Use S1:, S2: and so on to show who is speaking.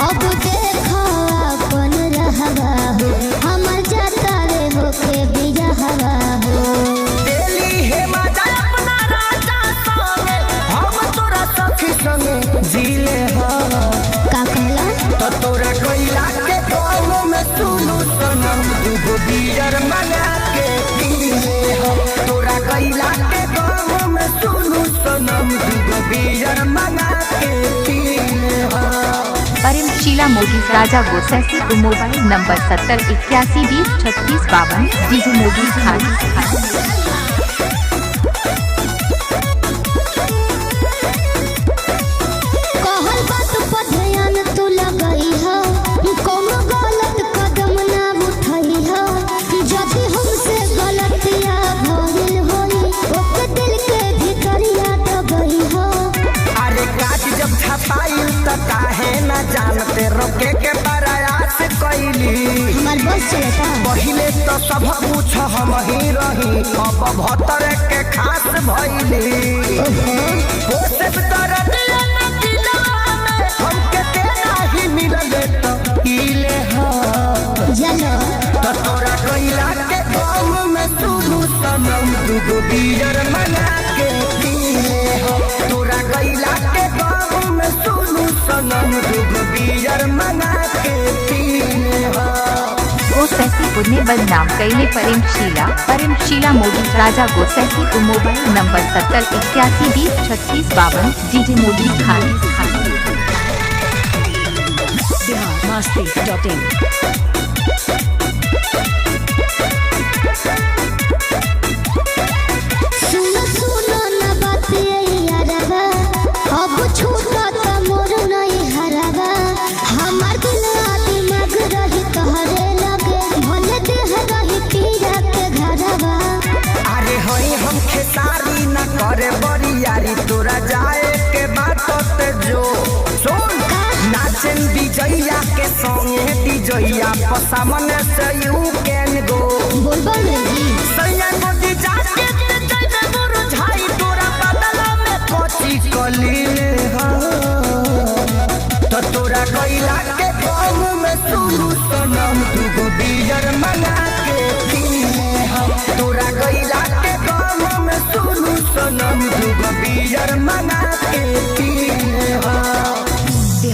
S1: अब देखो अपन रहवा हो हमर जाता रे होके बिरहवा हो
S2: दिल्ली है मजा अपना राजा संगे हम तोरा सखी संगे जीले हो
S1: का कहला
S2: तो तोरा कोइला के गाँव में सुनू सनम दूगो बियर मंगा के पीले हो तोरा कोइला के गाँव में सुनू सनम दूगो बियर मंगा के पीले हो।
S3: परिमशीला मोटर्स राजा गोसैसी मोबाइल नंबर 7081203652 डीजे मोटर्स खाली।
S1: कहल बात पर ध्यान तू लगई हो कोनो गलत कदम ना उठई हो जदि हमसे गलतियां भइल होई ओके दिल के भीतरिया दबई हो
S2: अरे काज जब छपाई त काहे न जानते रोके के प्रयास कैली
S1: हमार बस चलता
S2: पहिले तो सब कुछ हम ही रही अब भतर के खास भइली होसे दर्द न दिलवा में हमके तेरा ही मिलले तो इले हो
S1: जलो
S2: तो तोरा कोइला के गाँव में सुनू सनम दूगो बियर मंगा के पीले हो तोरा कोइला के गाँव में सुनू सनम दूगो बियर मंगा के पीले हो।
S3: गोसैसी ने बदनाम कैले परिमशीला मोटर्स राजा गोसैसी मोबाइल नंबर 7081203652 डीजे मोटर्स खाली।
S4: biharmasti.in
S1: सुनो सुनो ना बात यारबा अब छूटा त मोर नहीं हरबा हमार दिल दिमाग रही तोहरे लगे भले देह रही पीरा के घरबा
S2: अरे हई हम खेसारी न करे बरियारी तोरा जाए के बात ते जो सुन नाचन विजया के संगे विजया पसामने से यू कैन गो
S1: बोल बोल रे जी
S2: सैया गोदी जाके ते जइबे मोर झाई तोरा बदला में कोची कली हो तो तोरा कोइला के गाँव में सुनू सनम दूगो बियर मंगा के पीले हो तोरा कोइला के गाँव में सुनू सनम दूगो बियर मंगा के पीले